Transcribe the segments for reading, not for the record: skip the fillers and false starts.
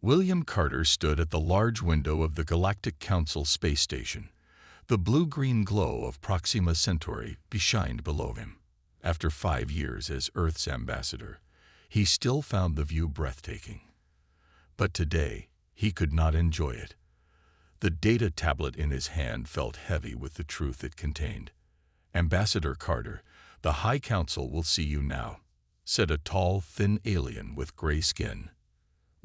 William Carter stood at the large window of the Galactic Council space station. The blue-green glow of Proxima Centauri shined below him. After 5 years as Earth's ambassador, he still found the view breathtaking. But today, he could not enjoy it. The data tablet in his hand felt heavy with the truth it contained. "Ambassador Carter, the High Council will see you now," said a tall, thin alien with gray skin.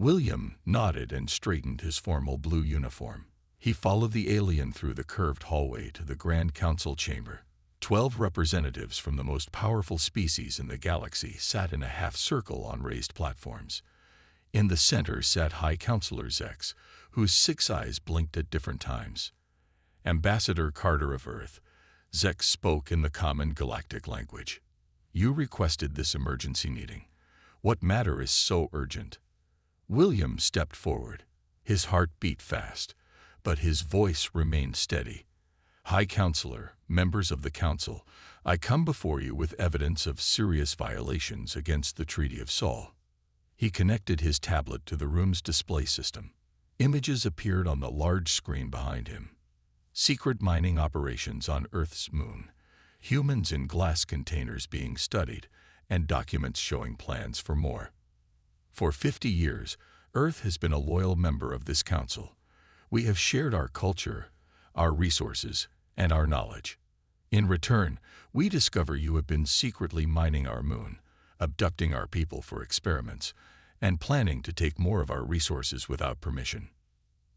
William nodded and straightened his formal blue uniform. He followed the alien through the curved hallway to the Grand Council chamber. 12 representatives from the most powerful species in the galaxy sat in a half-circle on raised platforms. In the center sat High Counselor Zex, whose 6 eyes blinked at different times. "Ambassador Carter of Earth," Zex spoke in the common galactic language. "You requested this emergency meeting. What matter is so urgent?" William stepped forward. His heart beat fast, but his voice remained steady. "High Counselor, members of the Council, I come before you with evidence of serious violations against the Treaty of Sol." He connected his tablet to the room's display system. Images appeared on the large screen behind him. Secret mining operations on Earth's moon, humans in glass containers being studied, and documents showing plans for more. For 50 years, Earth has been a loyal member of this council. We have shared our culture, our resources, and our knowledge. In return, we discover you have been secretly mining our moon, abducting our people for experiments, and planning to take more of our resources without permission.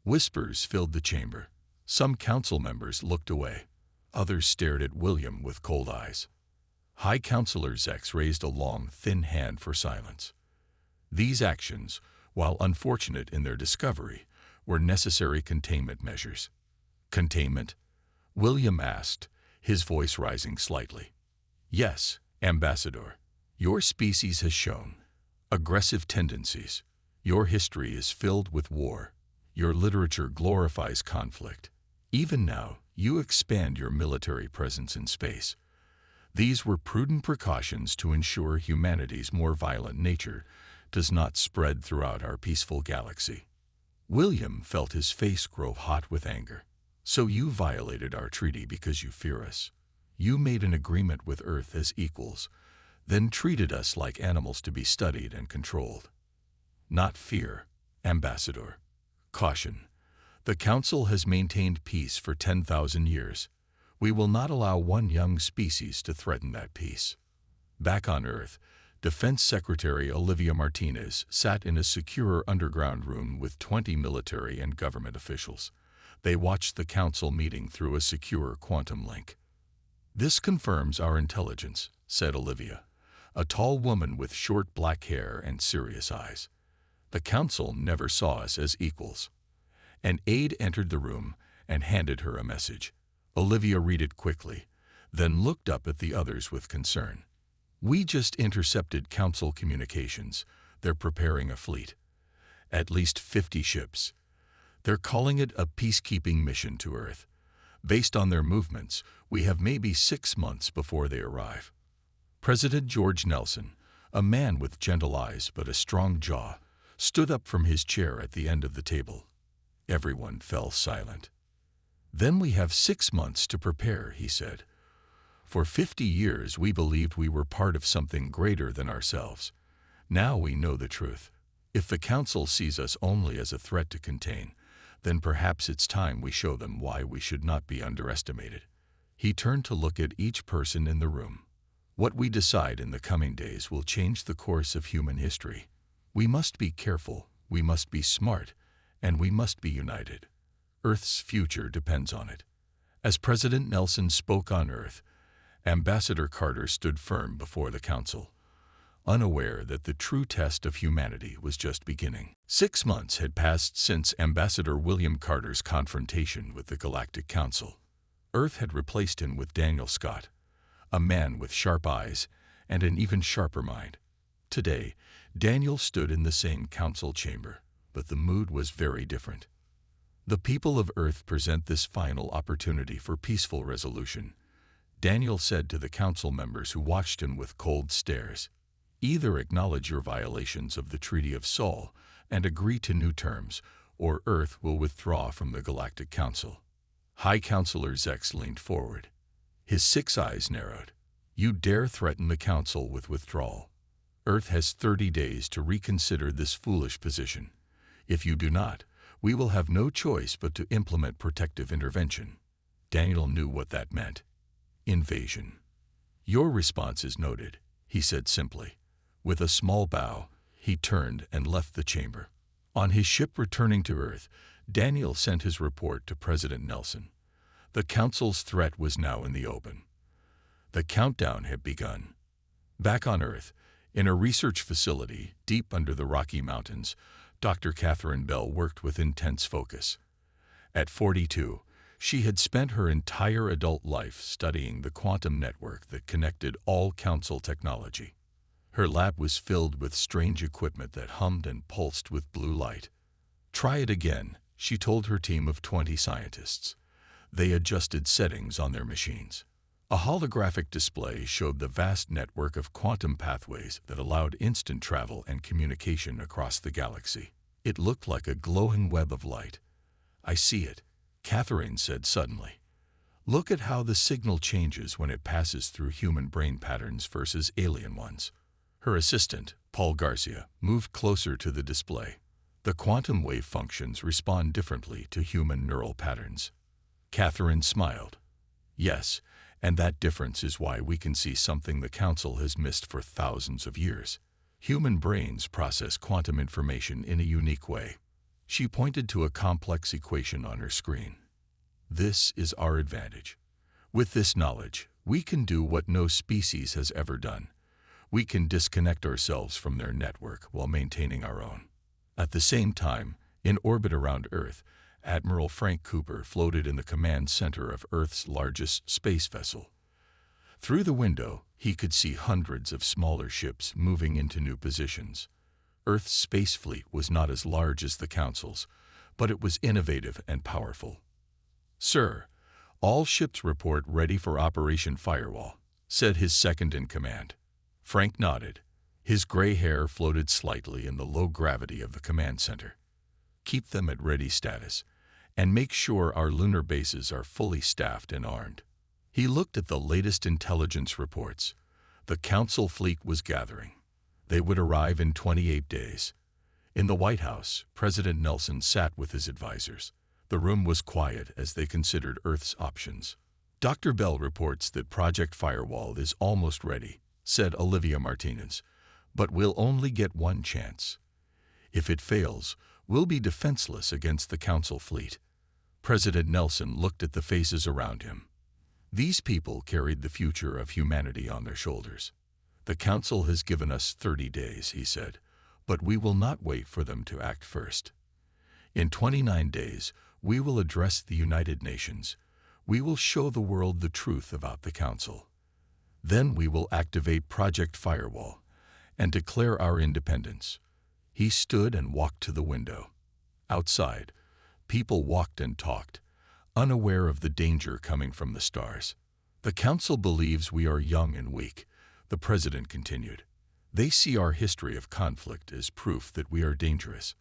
Whispers filled the chamber. Some council members looked away. Others stared at William with cold eyes. High Counselor Zex raised a long, thin hand for silence. These actions, while unfortunate in their discovery, were necessary containment measures. "Containment?" William asked, his voice rising slightly. "Yes, Ambassador. Your species has shown aggressive tendencies. Your history is filled with war. Your literature glorifies conflict. Even now, you expand your military presence in space. These were prudent precautions to ensure humanity's more violent nature does not spread throughout our peaceful galaxy." William felt his face grow hot with anger. "So you violated our treaty because you fear us. You made an agreement with Earth as equals, then treated us like animals to be studied and controlled." "Not fear, Ambassador. Caution. The Council has maintained peace for 10,000 years. We will not allow one young species to threaten that peace." Back on Earth, Defense Secretary Olivia Martinez sat in a secure underground room with 20 military and government officials. They watched the Council meeting through a secure quantum link. "This confirms our intelligence," said Olivia, a tall woman with short black hair and serious eyes. "The Council never saw us as equals." An aide entered the room and handed her a message. Olivia read it quickly, then looked up at the others with concern. "We just intercepted Council communications. They're preparing a fleet. At least 50 ships. They're calling it a peacekeeping mission to Earth. Based on their movements, we have maybe 6 months before they arrive." President George Nelson, a man with gentle eyes but a strong jaw, stood up from his chair at the end of the table. Everyone fell silent. "Then we have 6 months to prepare," he said. "For 50 years we believed we were part of something greater than ourselves. Now we know the truth. If the Council sees us only as a threat to contain, then perhaps it's time we show them why we should not be underestimated." He turned to look at each person in the room. "What we decide in the coming days will change the course of human history. We must be careful, we must be smart, and we must be united. Earth's future depends on it." As President Nelson spoke on Earth, Ambassador Carter stood firm before the Council, unaware that the true test of humanity was just beginning. 6 months had passed since Ambassador William Carter's confrontation with the Galactic Council. Earth had replaced him with Daniel Scott, a man with sharp eyes and an even sharper mind. Today, Daniel stood in the same council chamber, but the mood was very different. "The people of Earth present this final opportunity for peaceful resolution," Daniel said to the council members who watched him with cold stares. "Either acknowledge your violations of the Treaty of Sol and agree to new terms, or Earth will withdraw from the Galactic Council. High Counselor Zex leaned forward. His 6 eyes narrowed. You dare threaten the Council with withdrawal? Earth has 30 days to reconsider this foolish position. If you do not, we will have no choice but to implement protective intervention. Daniel knew what that meant. Invasion. Your response is noted, he said simply. With a small bow, he turned and left the chamber. On his ship returning to Earth, Daniel sent his report to President Nelson. The Council's threat was now in the open. The countdown had begun. Back on Earth, in a research facility deep under the Rocky Mountains, Dr. Catherine Bell worked with intense focus. At 42, she had spent her entire adult life studying the quantum network that connected all Council technology. Her lab was filled with strange equipment that hummed and pulsed with blue light. Try it again, she told her team of 20 scientists. They adjusted settings on their machines. A holographic display showed the vast network of quantum pathways that allowed instant travel and communication across the galaxy. It looked like a glowing web of light. I see it, Catherine said suddenly. Look at how the signal changes when it passes through human brain patterns versus alien ones. Her assistant, Paul Garcia, moved closer to the display. The quantum wave functions respond differently to human neural patterns. Catherine smiled. Yes, and that difference is why we can see something the Council has missed for thousands of years. Human brains process quantum information in a unique way. She pointed to a complex equation on her screen. This is our advantage. With this knowledge, we can do what no species has ever done. We can disconnect ourselves from their network while maintaining our own. At the same time, in orbit around Earth, Admiral Frank Cooper floated in the command center of Earth's largest space vessel. Through the window, he could see hundreds of smaller ships moving into new positions. Earth's space fleet was not as large as the Council's, but it was innovative and powerful. Sir, all ships report ready for Operation Firewall, said his second-in-command. Frank nodded. His gray hair floated slightly in the low gravity of the command center. Keep them at ready status, and make sure our lunar bases are fully staffed and armed. He looked at the latest intelligence reports. The Council fleet was gathering. They would arrive in 28 days. In the White House, President Nelson sat with his advisors. The room was quiet as they considered Earth's options. Dr. Bell reports that Project Firewall is almost ready, said Olivia Martinez, but we'll only get one chance. If it fails, we'll be defenseless against the Council fleet. President Nelson looked at the faces around him. These people carried the future of humanity on their shoulders. The Council has given us 30 days, he said, but we will not wait for them to act first. In 29 days, we will address the United Nations. We will show the world the truth about the Council. Then we will activate Project Firewall and declare our independence. He stood and walked to the window. Outside, people walked and talked, unaware of the danger coming from the stars. The Council believes we are young and weak, the President continued. They see our history of conflict as proof that we are dangerous.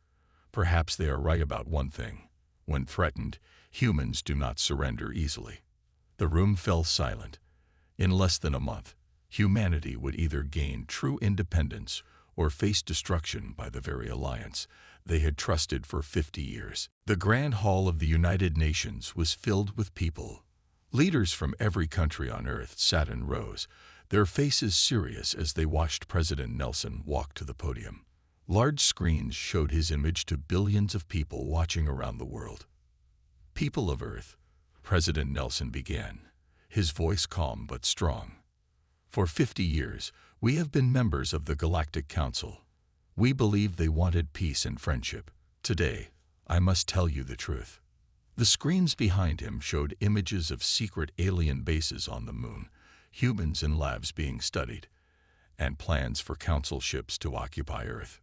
Perhaps they are right about one thing. When threatened, humans do not surrender easily. The room fell silent. In less than a month, humanity would either gain true independence or face destruction by the very alliance they had trusted for 50 years. The Grand Hall of the United Nations was filled with people. Leaders from every country on Earth sat in rows, their faces serious as they watched President Nelson walk to the podium. Large screens showed his image to billions of people watching around the world. People of Earth, President Nelson began, his voice calm but strong. For 50 years, we have been members of the Galactic Council. We believed they wanted peace and friendship. Today, I must tell you the truth. The screens behind him showed images of secret alien bases on the moon, humans in labs being studied, and plans for Council ships to occupy Earth.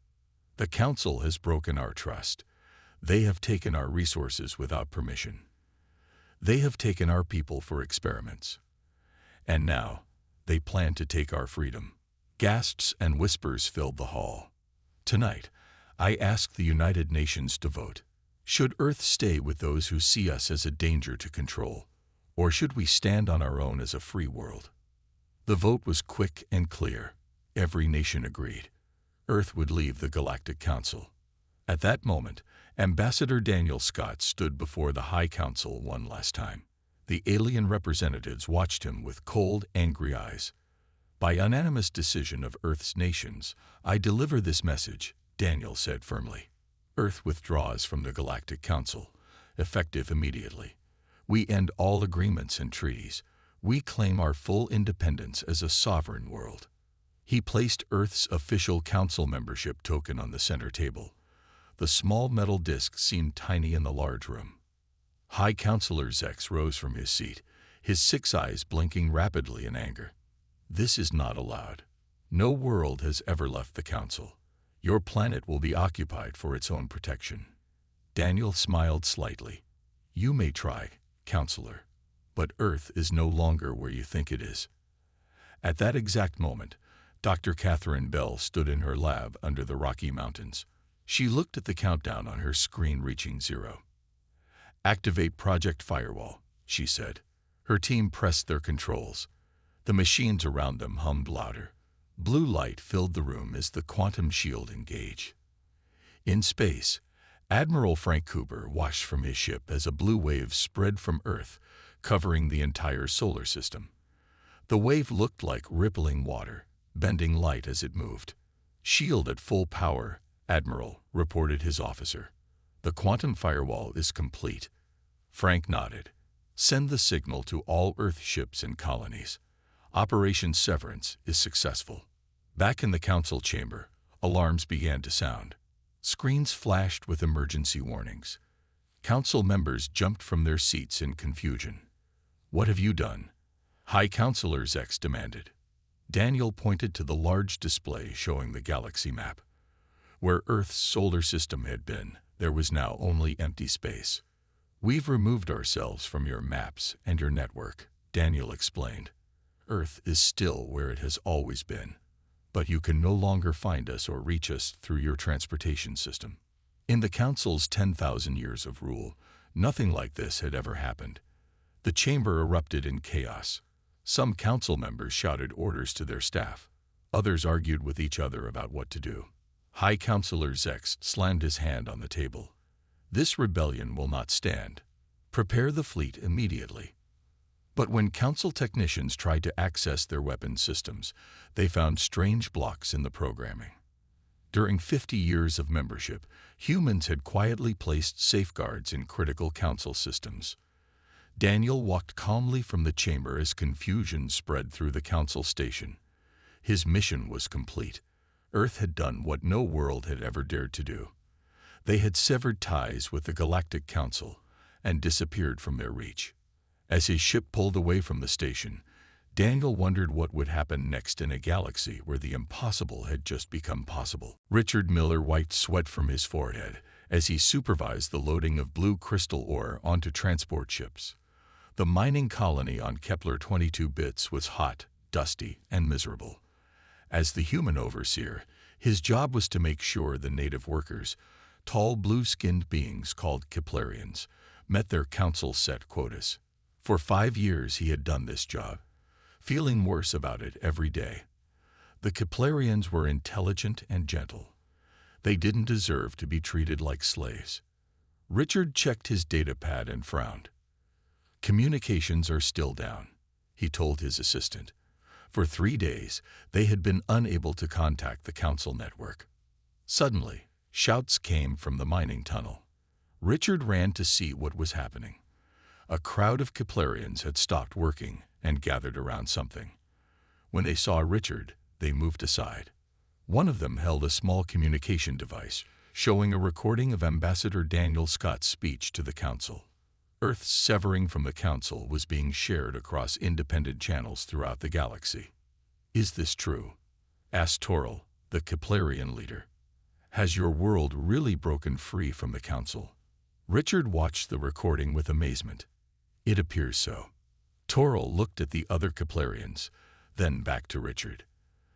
The Council has broken our trust. They have taken our resources without permission. They have taken our people for experiments. And now, they plan to take our freedom. Gasps and whispers filled the hall. Tonight, I ask the United Nations to vote. Should Earth stay with those who see us as a danger to control, or should we stand on our own as a free world? The vote was quick and clear. Every nation agreed. Earth would leave the Galactic Council. At that moment, Ambassador Daniel Scott stood before the High Council one last time. The alien representatives watched him with cold, angry eyes. By unanimous decision of Earth's nations, I deliver this message, Daniel said firmly. Earth withdraws from the Galactic Council, effective immediately. We end all agreements and treaties. We claim our full independence as a sovereign world. He placed Earth's official council membership token on the center table. The small metal disc seemed tiny in the large room. High Counselor Zex rose from his seat, his 6 eyes blinking rapidly in anger. This is not allowed. No world has ever left the Council. Your planet will be occupied for its own protection. Daniel smiled slightly. You may try, Counselor, but Earth is no longer where you think it is. At that exact moment, Dr. Catherine Bell stood in her lab under the Rocky Mountains. She looked at the countdown on her screen reaching 0. Activate Project Firewall, she said. Her team pressed their controls. The machines around them hummed louder. Blue light filled the room as the quantum shield engaged. In space, Admiral Frank Cooper watched from his ship as a blue wave spread from Earth, covering the entire solar system. The wave looked like rippling water, bending light as it moved. Shield at full power, Admiral, reported his officer. The quantum firewall is complete. Frank nodded. Send the signal to all Earth ships and colonies. Operation Severance is successful. Back in the council chamber, alarms began to sound. Screens flashed with emergency warnings. Council members jumped from their seats in confusion. What have you done? High Counselor Zex demanded. Daniel pointed to the large display showing the galaxy map. Where Earth's solar system had been, there was now only empty space. We've removed ourselves from your maps and your network, Daniel explained. Earth is still where it has always been, but you can no longer find us or reach us through your transportation system. In the Council's 10,000 years of rule, nothing like this had ever happened. The chamber erupted in chaos. Some council members shouted orders to their staff. Others argued with each other about what to do. High Counselor Zex slammed his hand on the table. This rebellion will not stand. Prepare the fleet immediately. But when council technicians tried to access their weapon systems, they found strange blocks in the programming. During 50 years of membership, humans had quietly placed safeguards in critical council systems. Daniel walked calmly from the chamber as confusion spread through the council station. His mission was complete. Earth had done what no world had ever dared to do. They had severed ties with the Galactic Council and disappeared from their reach. As his ship pulled away from the station, Daniel wondered what would happen next in a galaxy where the impossible had just become possible. Richard Miller wiped sweat from his forehead as he supervised the loading of blue crystal ore onto transport ships. The mining colony on Kepler 22 bits was hot, dusty, and miserable. As the human overseer, his job was to make sure the native workers, tall blue-skinned beings called Keplerians, met their council-set quotas. For 5 years he had done this job, feeling worse about it every day. The Keplerians were intelligent and gentle. They didn't deserve to be treated like slaves. Richard checked his datapad and frowned. Communications are still down, he told his assistant. For 3 days, they had been unable to contact the council network. Suddenly, shouts came from the mining tunnel. Richard ran to see what was happening. A crowd of Keplerians had stopped working and gathered around something. When they saw Richard, they moved aside. One of them held a small communication device, showing a recording of Ambassador Daniel Scott's speech to the Council. Earth's severing from the Council was being shared across independent channels throughout the galaxy. Is this true? Asked Toril, the Keplerian leader. Has your world really broken free from the Council? Richard watched the recording with amazement. It appears so. Toril looked at the other Keplerians, then back to Richard.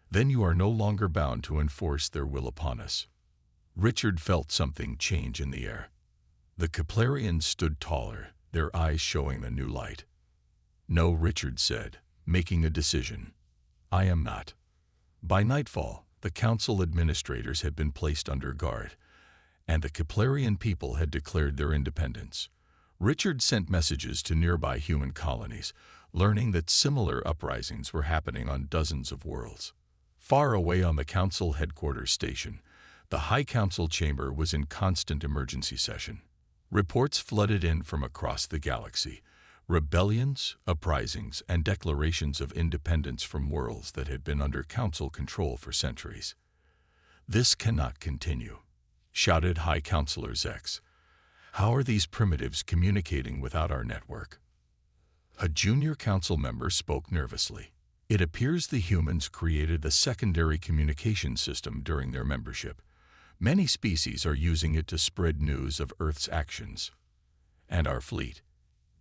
Then you are no longer bound to enforce their will upon us. Richard felt something change in the air. The Keplerians stood taller, their eyes showing a new light. "No," Richard said, making a decision. "I am not." By nightfall, the council administrators had been placed under guard, and the Keplerian people had declared their independence. Richard sent messages to nearby human colonies, learning that similar uprisings were happening on dozens of worlds. Far away on the council headquarters station, the High Council chamber was in constant emergency session. Reports flooded in from across the galaxy, rebellions, uprisings, and declarations of independence from worlds that had been under council control for centuries. "This cannot continue," shouted High Councilor Zex. "How are these primitives communicating without our network?" A junior council member spoke nervously. "It appears the humans created a secondary communication system during their membership. Many species are using it to spread news of Earth's actions." "And our fleet?"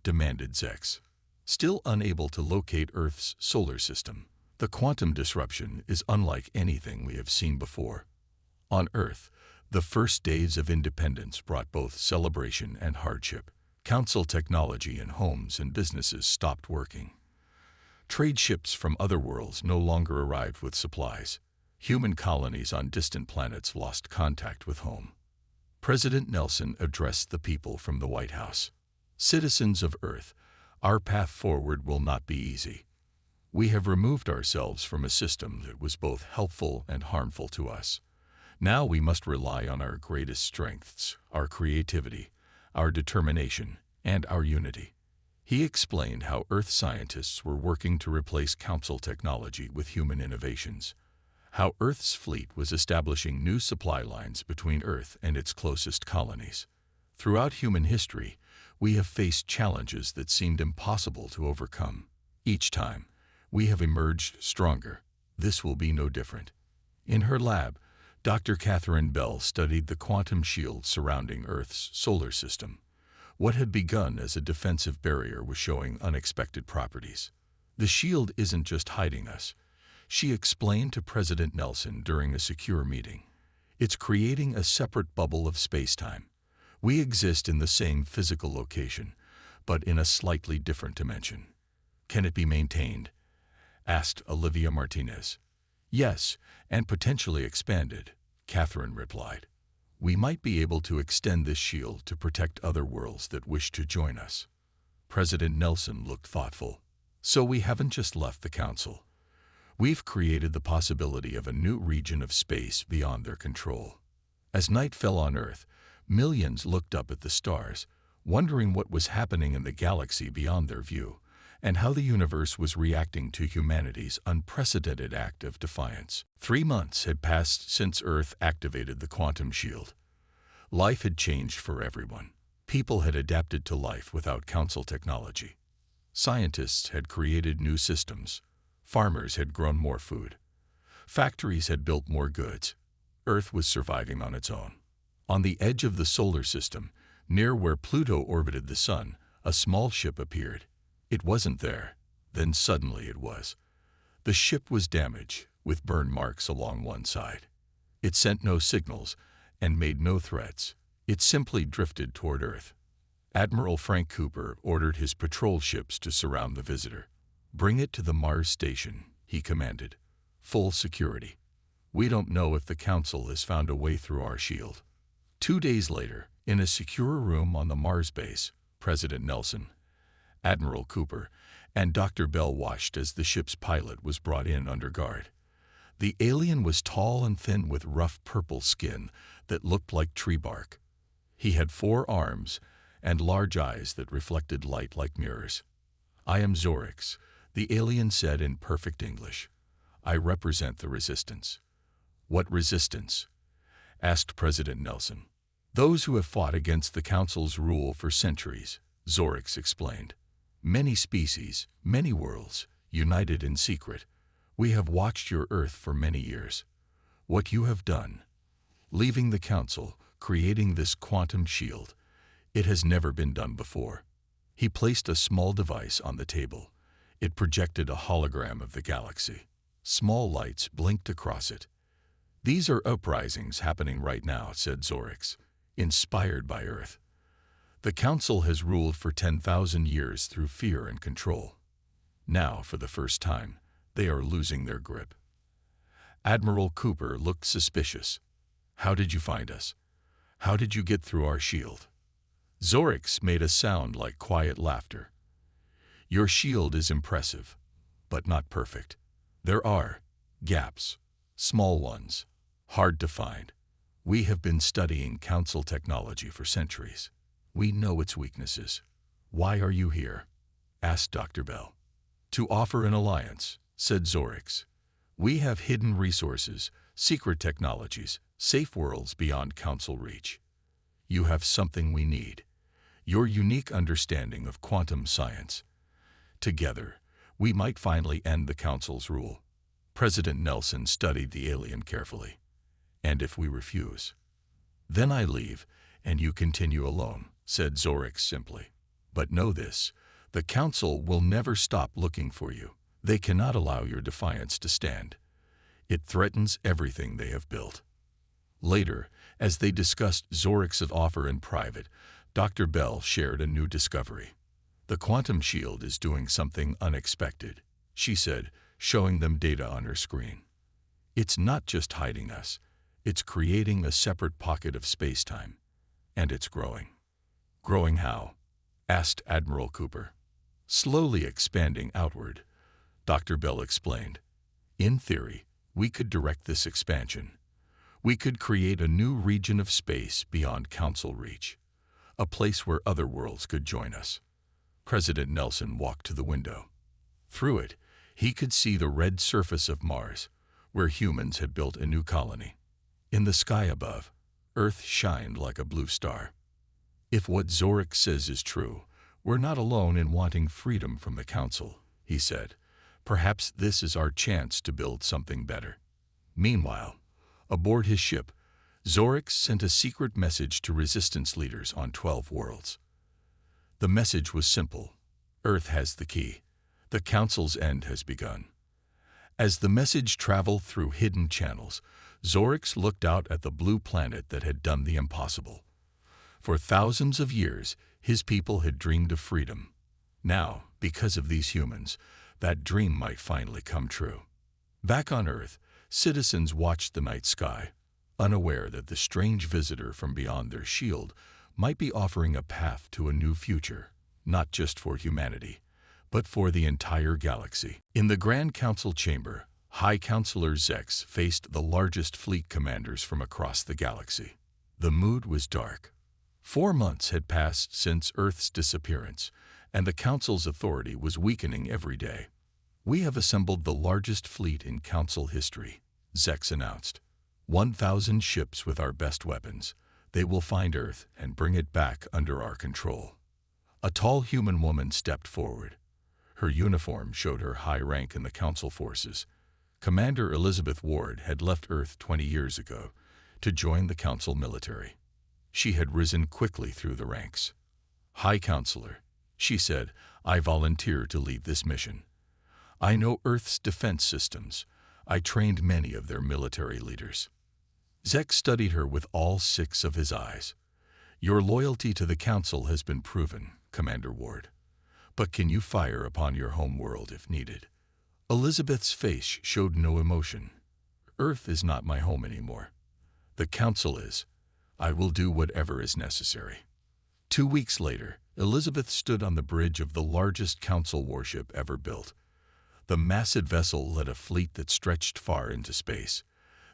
demanded Zex. "Still unable to locate Earth's solar system. The quantum disruption is unlike anything we have seen before. On Earth, the first days of independence brought both celebration and hardship. Council technology in homes and businesses stopped working. Trade ships from other worlds no longer arrived with supplies. Human colonies on distant planets lost contact with home." President Nelson addressed the people from the White House. "Citizens of Earth, our path forward will not be easy. We have removed ourselves from a system that was both helpful and harmful to us. Now we must rely on our greatest strengths, our creativity, our determination, and our unity." He explained how Earth scientists were working to replace council technology with human innovations, how Earth's fleet was establishing new supply lines between Earth and its closest colonies. "Throughout human history, we have faced challenges that seemed impossible to overcome. Each time, we have emerged stronger. This will be no different." In her lab, Dr. Catherine Bell studied the quantum shield surrounding Earth's solar system. What had begun as a defensive barrier was showing unexpected properties. "The shield isn't just hiding us," she explained to President Nelson during a secure meeting. "It's creating a separate bubble of space-time. We exist in the same physical location, but in a slightly different dimension." "Can it be maintained?" asked Olivia Martinez. "Yes, and potentially expanded," Catherine replied. "We might be able to extend this shield to protect other worlds that wish to join us." President Nelson looked thoughtful. "So we haven't just left the council. We've created the possibility of a new region of space beyond their control." As night fell on Earth, millions looked up at the stars, wondering what was happening in the galaxy beyond their view, and how the universe was reacting to humanity's unprecedented act of defiance. 3 months had passed since Earth activated the quantum shield. Life had changed for everyone. People had adapted to life without council technology. Scientists had created new systems. Farmers had grown more food. Factories had built more goods. Earth was surviving on its own. On the edge of the solar system, near where Pluto orbited the Sun, a small ship appeared. It wasn't there. Then suddenly it was. The ship was damaged, with burn marks along one side. It sent no signals and made no threats. It simply drifted toward Earth. Admiral Frank Cooper ordered his patrol ships to surround the visitor. "Bring it to the Mars station," he commanded. "Full security. We don't know if the Council has found a way through our shield." 2 days later, in a secure room on the Mars base, President Nelson, Admiral Cooper, and Dr. Bell watched as the ship's pilot was brought in under guard. The alien was tall and thin with rough purple skin that looked like tree bark. He had 4 arms and large eyes that reflected light like mirrors. "I am Zorix," the alien said in perfect English. "I represent the resistance." "What resistance?" asked President Nelson. "Those who have fought against the Council's rule for centuries," Zorix explained. "Many species, many worlds, united in secret. We have watched your Earth for many years. What you have done, leaving the Council, creating this quantum shield, it has never been done before." He placed a small device on the table. It projected a hologram of the galaxy. Small lights blinked across it. "These are uprisings happening right now," said Zorix, inspired by Earth. "The Council has ruled for 10,000 years through fear and control. Now, for the first time, they are losing their grip." Admiral Cooper looked suspicious. "How did you find us? How did you get through our shield?" Zorix made a sound like quiet laughter. "Your shield is impressive, but not perfect. There are gaps, small ones, hard to find. We have been studying Council technology for centuries. We know its weaknesses." "Why are you here?" asked Dr. Bell. "To offer an alliance," said Zorix. "We have hidden resources, secret technologies, safe worlds beyond Council reach. You have something we need: your unique understanding of quantum science. Together, we might finally end the Council's rule." President Nelson studied the alien carefully. "And if we refuse?" "Then I leave, and you continue alone," said Zorix simply. "But know this: the Council will never stop looking for you. They cannot allow your defiance to stand. It threatens everything they have built." Later, as they discussed Zorix's offer in private, Dr. Bell shared a new discovery. "The quantum shield is doing something unexpected," she said, showing them data on her screen. "It's not just hiding us. It's creating a separate pocket of space-time. And it's growing." "Growing how?" asked Admiral Cooper. "Slowly expanding outward," Dr. Bell explained. "In theory, we could direct this expansion. We could create a new region of space beyond Council reach, a place where other worlds could join us." President Nelson walked to the window. Through it, he could see the red surface of Mars, where humans had built a new colony. In the sky above, Earth shined like a blue star. "If what Zorix says is true, we're not alone in wanting freedom from the Council," he said. "Perhaps this is our chance to build something better." Meanwhile, aboard his ship, Zorix sent a secret message to resistance leaders on 12 worlds. The message was simple: Earth has the key. The Council's end has begun. As the message traveled through hidden channels, Zorix looked out at the blue planet that had done the impossible. For thousands of years, his people had dreamed of freedom. Now, because of these humans, that dream might finally come true. Back on Earth, citizens watched the night sky, unaware that the strange visitor from beyond their shield might be offering a path to a new future, not just for humanity, but for the entire galaxy. In the Grand Council chamber, High Counselor Zex faced the largest fleet commanders from across the galaxy. The mood was dark. 4 months had passed since Earth's disappearance, and the Council's authority was weakening every day. "We have assembled the largest fleet in Council history," Zex announced. 1,000 ships with our best weapons. They will find Earth and bring it back under our control." A tall human woman stepped forward. Her uniform showed her high rank in the Council forces. Commander Elizabeth Ward had left Earth 20 years ago to join the Council military. She had risen quickly through the ranks. "High Counselor," she said, "I volunteer to lead this mission. I know Earth's defense systems. I trained many of their military leaders." Zex studied her with all 6 of his eyes. "Your loyalty to the Council has been proven, Commander Ward. But can you fire upon your home world if needed?" Elizabeth's face showed no emotion. "Earth is not my home anymore. The Council is. I will do whatever is necessary." 2 weeks later, Elizabeth stood on the bridge of the largest Council warship ever built. The massive vessel led a fleet that stretched far into space.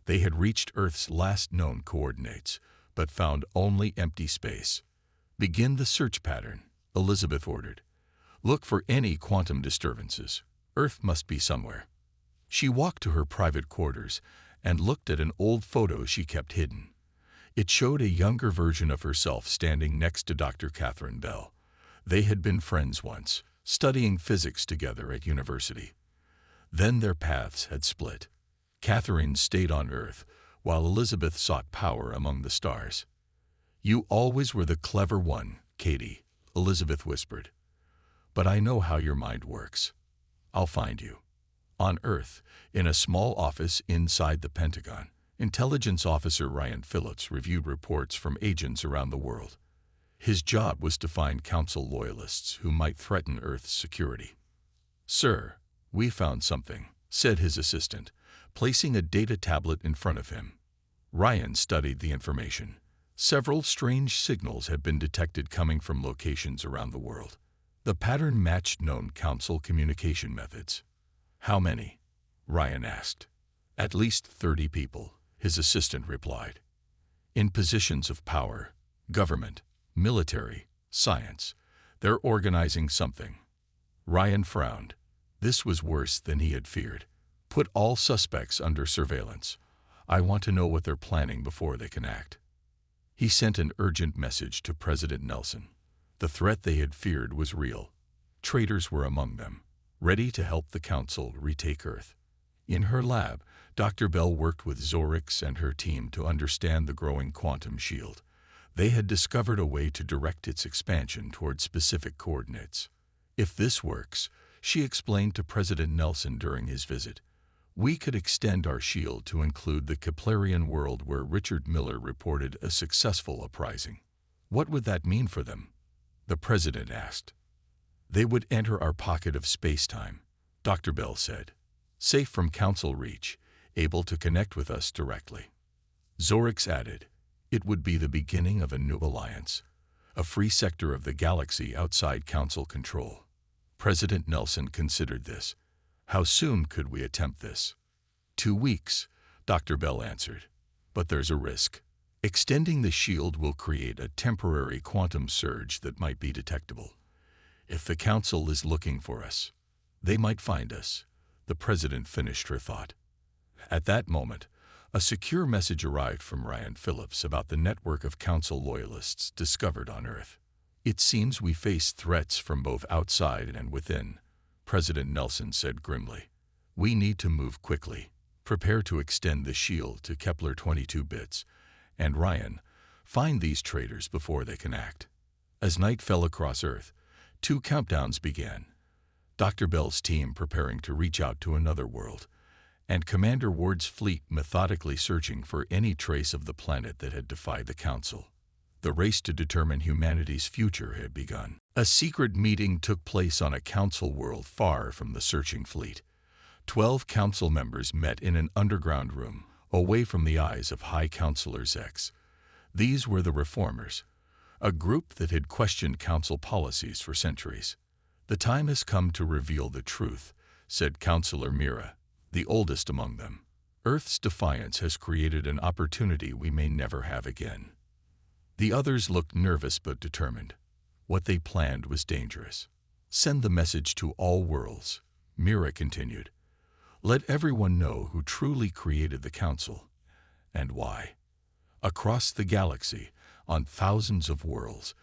They had reached Earth's last known coordinates, but found only empty space. "Begin the search pattern," Elizabeth ordered. "Look for any quantum disturbances. Earth must be somewhere." She walked to her private quarters and looked at an old photo she kept hidden. It showed a younger version of herself standing next to Dr. Catherine Bell. They had been friends once, studying physics together at university. Then their paths had split. Catherine stayed on Earth, while Elizabeth sought power among the stars. "You always were the clever one, Katie," Elizabeth whispered. "But I know how your mind works. I'll find you." On Earth, in a small office inside the Pentagon, Intelligence Officer Ryan Phillips reviewed reports from agents around the world. His job was to find Council loyalists who might threaten Earth's security. "Sir, we found something," said his assistant, placing a data tablet in front of him. Ryan studied the information. Several strange signals had been detected coming from locations around the world. The pattern matched known Council communication methods. "How many?" Ryan asked. "At least 30 people," his assistant replied. "In positions of power, government, military, science. They're organizing something." Ryan frowned. This was worse than he had feared. "Put all suspects under surveillance. I want to know what they're planning before they can act." He sent an urgent message to President Nelson. The threat they had feared was real. Traitors were among them, ready to help the Council retake Earth. In her lab, Dr. Bell worked with Zorix and her team to understand the growing quantum shield. They had discovered a way to direct its expansion toward specific coordinates. "If this works," she explained to President Nelson during his visit, "we could extend our shield to include the Keplerian world where Richard Miller reported a successful uprising." "What would that mean for them?" the President asked. "They would enter our pocket of space-time," Dr. Bell said. "Safe from Council reach, able to connect with us directly." Zorix added, "It would be the beginning of a new alliance, a free sector of the galaxy outside Council control." President Nelson considered this. "How soon could we attempt this?" 2 weeks, Dr. Bell answered. "But there's a risk. Extending the shield will create a temporary quantum surge that might be detectable. If the Council is looking for us, they might find us." The President finished her thought. At that moment, a secure message arrived from Ryan Phillips about the network of Council loyalists discovered on Earth. "It seems we face threats from both outside and within," President Nelson said grimly. "We need to move quickly, prepare to extend the shield to Kepler 22 bits, and Ryan, find these traitors before they can act." As night fell across Earth, 2 countdowns began. Dr. Bell's team preparing to reach out to another world, and Commander Ward's fleet methodically searching for any trace of the planet that had defied the Council. The race to determine humanity's future had begun. A secret meeting took place on a Council world far from the searching fleet. 12 Council members met in an underground room, away from the eyes of High Counselor Zex. These were the Reformers, a group that had questioned Council policies for centuries. "The time has come to reveal the truth," said Counselor Mira, the oldest among them. "Earth's defiance has created an opportunity we may never have again." The others looked nervous but determined. What they planned was dangerous. "Send the message to all worlds," Mira continued. "Let everyone know who truly created the Council, and why." Across the galaxy, on thousands of worlds,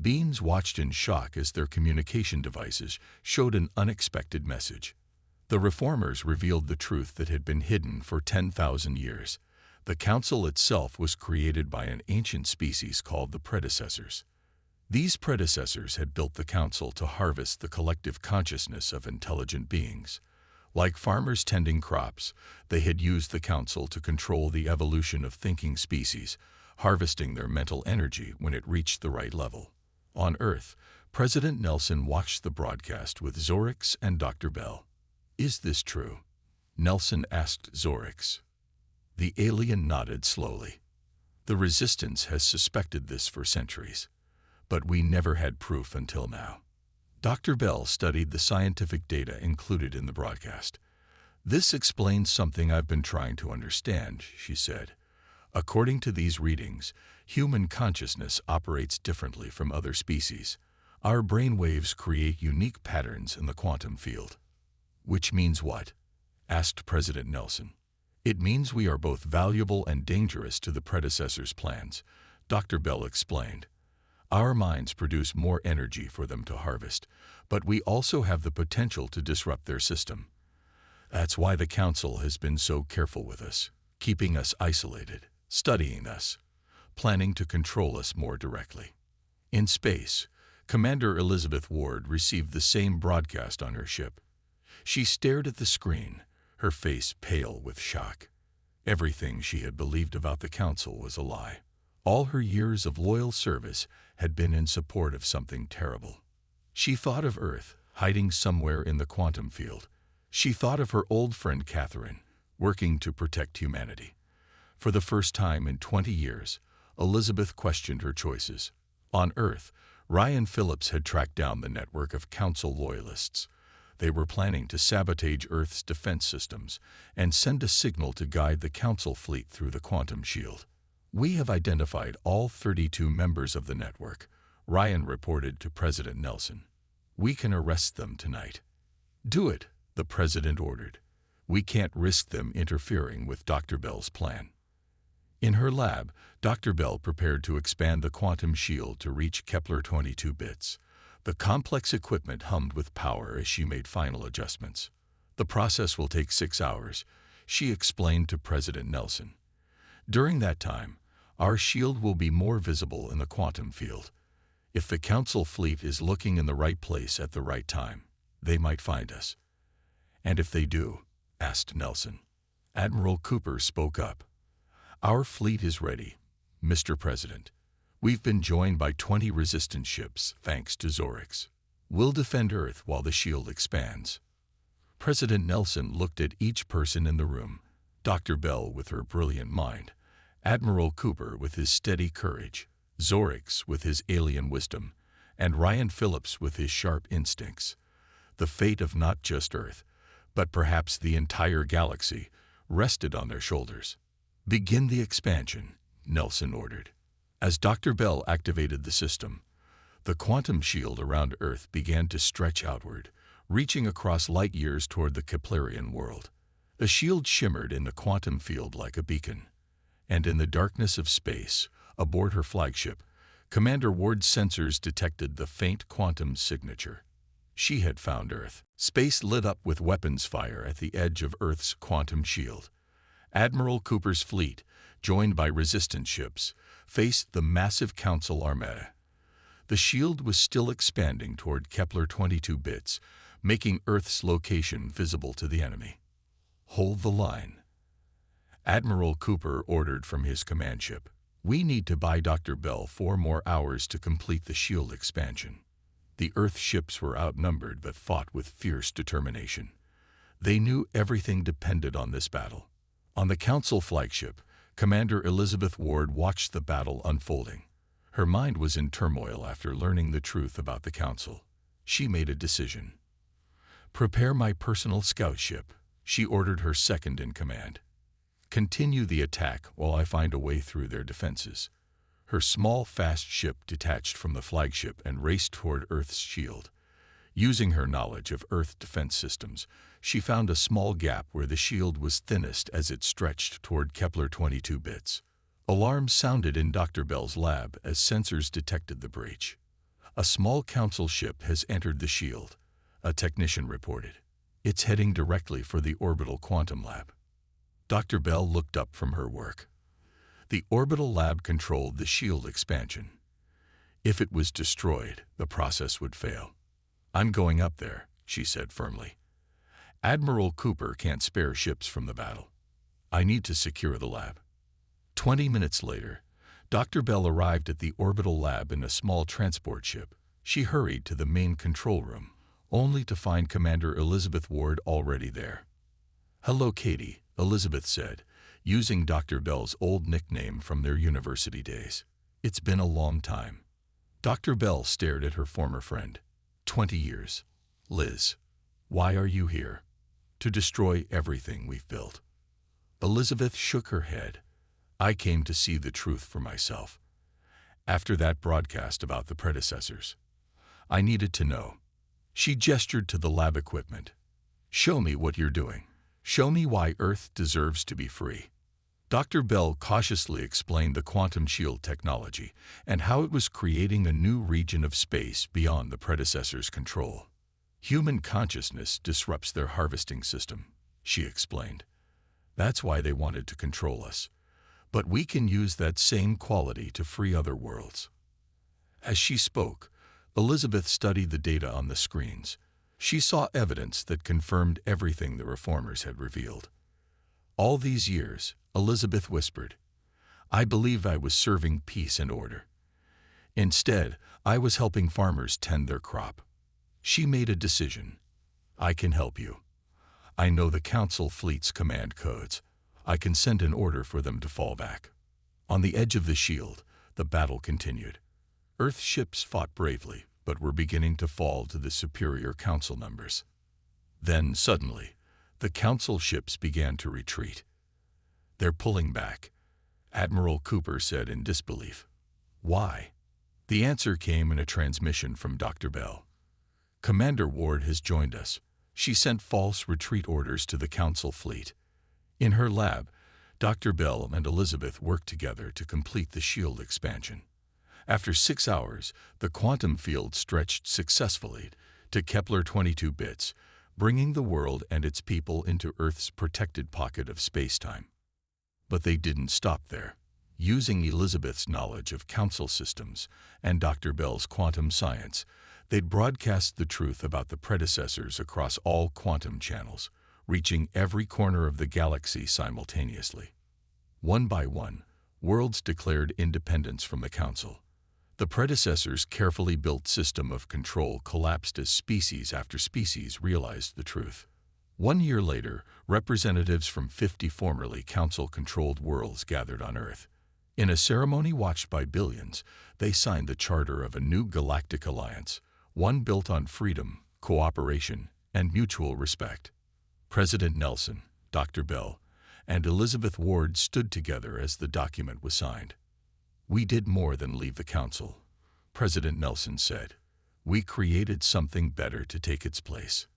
beings watched in shock as their communication devices showed an unexpected message. The Reformers revealed the truth that had been hidden for 10,000 years. The Council itself was created by an ancient species called the predecessors. These predecessors had built the Council to harvest the collective consciousness of intelligent beings. Like farmers tending crops, they had used the Council to control the evolution of thinking species, harvesting their mental energy when it reached the right level. On Earth, President Nelson watched the broadcast with Zorix and Dr. Bell. "Is this true?" Nelson asked Zorix. The alien nodded slowly. "The Resistance has suspected this for centuries, but we never had proof until now." Dr. Bell studied the scientific data included in the broadcast. "This explains something I've been trying to understand," she said. "According to these readings, human consciousness operates differently from other species. Our brainwaves create unique patterns in the quantum field." "Which means what?" asked President Nelson. "It means we are both valuable and dangerous to the predecessors' plans," Dr. Bell explained. "Our minds produce more energy for them to harvest, but we also have the potential to disrupt their system. That's why the Council has been so careful with us, keeping us isolated, studying us, planning to control us more directly." In space, Commander Elizabeth Ward received the same broadcast on her ship. She stared at the screen, her face pale with shock. Everything she had believed about the Council was a lie. All her years of loyal service had been in support of something terrible. She thought of Earth, hiding somewhere in the quantum field. She thought of her old friend Catherine, working to protect humanity. For the first time in 20 years, Elizabeth questioned her choices. On Earth, Ryan Phillips had tracked down the network of Council loyalists. They were planning to sabotage Earth's defense systems and send a signal to guide the Council fleet through the quantum shield. "We have identified all 32 members of the network," Ryan reported to President Nelson. "We can arrest them tonight." "Do it," the president ordered. "We can't risk them interfering with Dr. Bell's plan." In her lab, Dr. Bell prepared to expand the quantum shield to reach Kepler 22 bits. The complex equipment hummed with power as she made final adjustments. "The process will take 6 hours," she explained to President Nelson. "During that time, our shield will be more visible in the quantum field. If the Council fleet is looking in the right place at the right time, they might find us." "And if they do?" asked Nelson. Admiral Cooper spoke up. "Our fleet is ready, Mr. President. We've been joined by 20 resistance ships, thanks to Zorix. We'll defend Earth while the shield expands." President Nelson looked at each person in the room. Dr. Bell with her brilliant mind, Admiral Cooper with his steady courage, Zorix with his alien wisdom, and Ryan Phillips with his sharp instincts. The fate of not just Earth, but perhaps the entire galaxy, rested on their shoulders. "Begin the expansion," Nelson ordered. As Dr. Bell activated the system, the quantum shield around Earth began to stretch outward, reaching across light years toward the Keplerian world. The shield shimmered in the quantum field like a beacon. And in the darkness of space, aboard her flagship, Commander Ward's sensors detected the faint quantum signature. She had found Earth. Space lit up with weapons fire at the edge of Earth's quantum shield. Admiral Cooper's fleet, joined by resistance ships, faced the massive Council armada. The shield was still expanding toward Kepler 22 bits, making Earth's location visible to the enemy. "Hold the line," Admiral Cooper ordered from his command ship. "We need to buy Dr. Bell 4 more hours to complete the shield expansion." The Earth ships were outnumbered but fought with fierce determination. They knew everything depended on this battle. On the Council flagship, Commander Elizabeth Ward watched the battle unfolding. Her mind was in turmoil after learning the truth about the Council. She made a decision. "Prepare my personal scout ship," she ordered her second-in-command. "Continue the attack while I find a way through their defenses." Her small, fast ship detached from the flagship and raced toward Earth's shield. Using her knowledge of Earth defense systems, she found a small gap where the shield was thinnest as it stretched toward Kepler 22 bits. Alarms sounded in Dr. Bell's lab as sensors detected the breach. "A small Council ship has entered the shield," a technician reported. "It's heading directly for the orbital quantum lab." Dr. Bell looked up from her work. The orbital lab controlled the shield expansion. If it was destroyed, the process would fail. "I'm going up there," she said firmly. "Admiral Cooper can't spare ships from the battle. I need to secure the lab." 20 minutes later, Dr. Bell arrived at the orbital lab in a small transport ship. She hurried to the main control room, only to find Commander Elizabeth Ward already there. "Hello, Katie," Elizabeth said, using Dr. Bell's old nickname from their university days. "It's been a long time." Dr. Bell stared at her former friend. 20 years. "Liz, why are you here?" "To destroy everything we've built." Elizabeth shook her head. "I came to see the truth for myself. After that broadcast about the predecessors, I needed to know." She gestured to the lab equipment. "Show me what you're doing. Show me why Earth deserves to be free." Dr. Bell cautiously explained the quantum shield technology and how it was creating a new region of space beyond the predecessors' control. "Human consciousness disrupts their harvesting system," she explained. "That's why they wanted to control us. But we can use that same quality to free other worlds." As she spoke, Elizabeth studied the data on the screens. She saw evidence that confirmed everything the reformers had revealed. All these years, Elizabeth whispered. I believed I was serving peace and order. Instead, I was helping farmers tend their crop. She made a decision. I can help you. I know the Council fleet's command codes. I can send an order for them to fall back. On the edge of the shield, the battle continued. Earth ships fought bravely, but were beginning to fall to the superior Council members. Then, suddenly, the Council ships began to retreat. They're pulling back, Admiral Cooper said in disbelief. Why? The answer came in a transmission from Dr. Bell. Commander Ward has joined us. She sent false retreat orders to the Council fleet. In her lab, Dr. Bell and Elizabeth worked together to complete the shield expansion. After 6 hours, the quantum field stretched successfully to Kepler 22 bits, bringing the world and its people into Earth's protected pocket of space-time. But they didn't stop there. Using Elizabeth's knowledge of Council systems and Dr. Bell's quantum science, they'd broadcast the truth about the predecessors across all quantum channels, reaching every corner of the galaxy simultaneously. One by one, worlds declared independence from the Council. The predecessors' carefully built system of control collapsed as species after species realized the truth. 1 year later, representatives from 50 formerly Council-controlled worlds gathered on Earth. In a ceremony watched by billions, they signed the charter of a new galactic alliance, one built on freedom, cooperation, and mutual respect. President Nelson, Dr. Bell, and Elizabeth Ward stood together as the document was signed. We did more than leave the Council, President Nelson said. We created something better to take its place.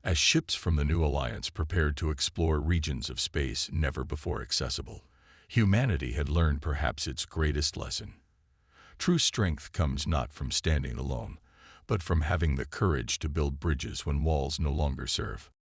As ships from the new alliance prepared to explore regions of space never before accessible, humanity had learned perhaps its greatest lesson. True strength comes not from standing alone, but from having the courage to build bridges when walls no longer serve.